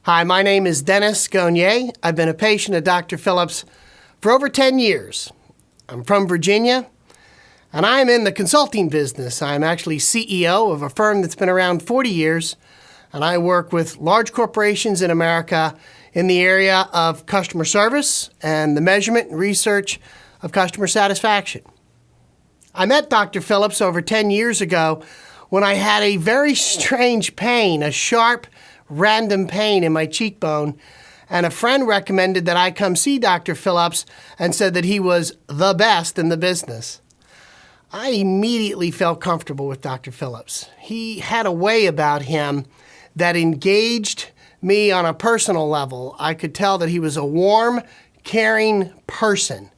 Hi, my name is Dennis Gonier. I've been a patient of Dr. Phillips for over 10 years. I'm from Virginia, and I'm in the consulting business. I'm actually CEO of a firm that's been around 40 years, and I work with large corporations in America in the area of customer service and the measurement and research of customer satisfaction. I met Dr. Phillips over 10 years ago when I had a very strange pain, a sharp, random pain in my cheekbone, and a friend recommended that I come see Dr. Phillips and said that he was the best in the business. I immediately felt comfortable with Dr. Phillips. He had a way about him that engaged me on a personal level. I could tell that he was a warm, caring person.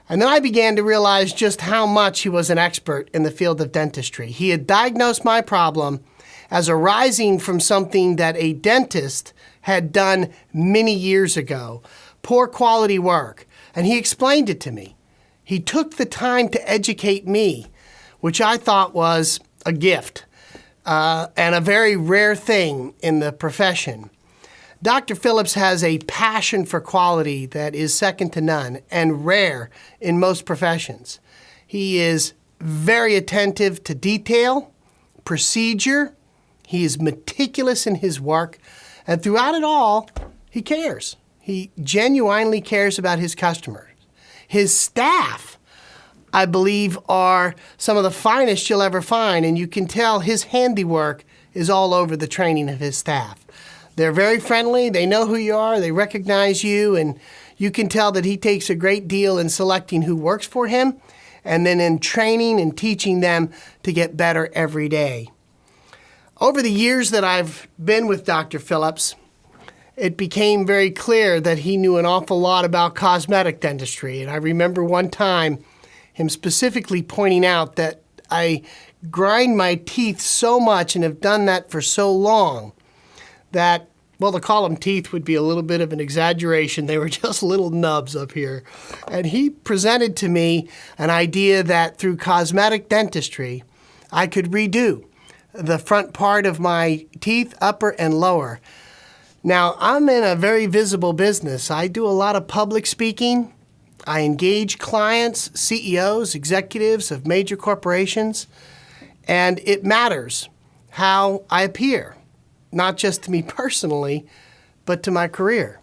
And then I began to realize just how much he was an expert in the field of dentistry. He had diagnosed my problem as arising from something that a dentist had done many years ago, poor quality work, and he explained it to me. He took the time to educate me, which I thought was a gift and a very rare thing in the profession. Dr. Phillips has a passion for quality that is second to none and rare in most professions. He is very attentive to detail, procedure. He is meticulous in his work, and throughout it all, he cares. He genuinely cares about his customers. His staff, I believe, are some of the finest you'll ever find, and you can tell his handiwork is all over the training of his staff. They're very friendly, they know who you are, they recognize you, and you can tell that he takes a great deal in selecting who works for him, and then in training and teaching them to get better every day. Over the years that I've been with Dr. Phillips, it became very clear that he knew an awful lot about cosmetic dentistry. And I remember one time him specifically pointing out that I grind my teeth so much and have done that for so long that, well, to call them teeth would be a little bit of an exaggeration. They were just little nubs up here. And he presented to me an idea that through cosmetic dentistry, I could redo the front part of my teeth, upper and lower. Now, I'm in a very visible business. I do a lot of public speaking. I engage clients, CEOs, executives of major corporations, and it matters how I appear, not just to me personally, but to my career.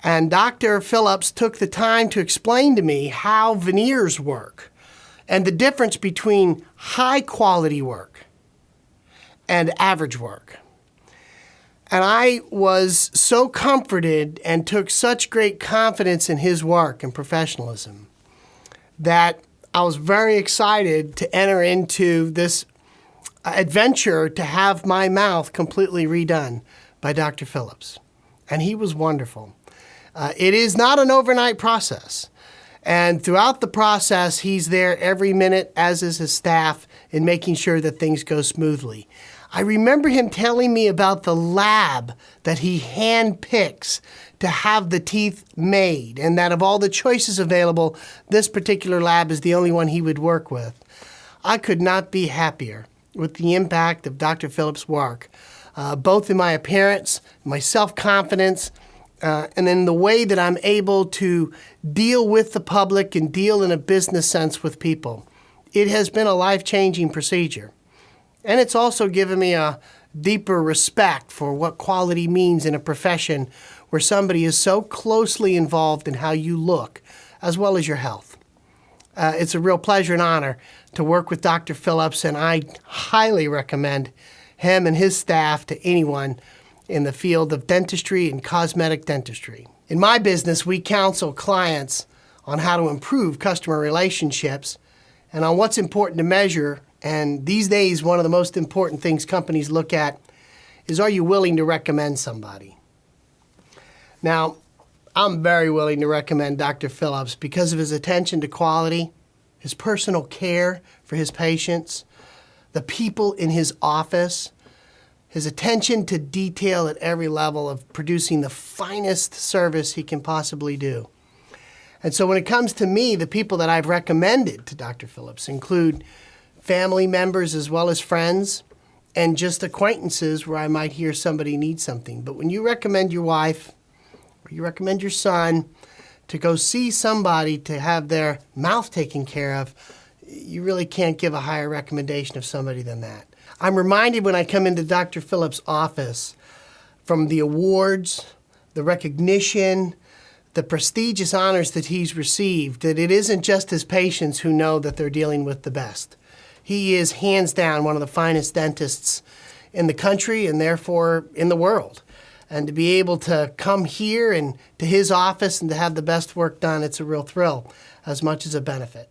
And Dr. Phillips took the time to explain to me how veneers work and the difference between high-quality work and average work. And I was so comforted and took such great confidence in his work and professionalism that I was very excited to enter into this adventure to have my mouth completely redone by Dr. Phillips. And he was wonderful. It is not an overnight process. And throughout the process, he's there every minute, as is his staff, in making sure that things go smoothly. I remember him telling me about the lab that he handpicks to have the teeth made, and that of all the choices available, this particular lab is the only one he would work with. I could not be happier with the impact of Dr. Phillips' work, both in my appearance, my self-confidence, and in the way that I'm able to deal with the public and deal in a business sense with people. It has been a life-changing procedure. And it's also given me a deeper respect for what quality means in a profession where somebody is so closely involved in how you look, as well as your health. It's a real pleasure and honor to work with Dr. Phillips, and I highly recommend him and his staff to anyone in the field of dentistry and cosmetic dentistry. In my business, we counsel clients on how to improve customer relationships and on what's important to measure. And these days, one of the most important things companies look at is, are you willing to recommend somebody? Now, I'm very willing to recommend Dr. Phillips because of his attention to quality, his personal care for his patients, the people in his office, his attention to detail at every level of producing the finest service he can possibly do. And so when it comes to me, the people that I've recommended to Dr. Phillips include family members as well as friends, and just acquaintances where I might hear somebody need something. But when you recommend your wife or you recommend your son to go see somebody to have their mouth taken care of, you really can't give a higher recommendation of somebody than that. I'm reminded when I come into Dr. Phillips' office from the awards, the recognition, the prestigious honors that he's received, that it isn't just his patients who know that they're dealing with the best. He is hands down one of the finest dentists in the country and therefore in the world. And to be able to come here and to his office and to have the best work done, it's a real thrill as much as a benefit.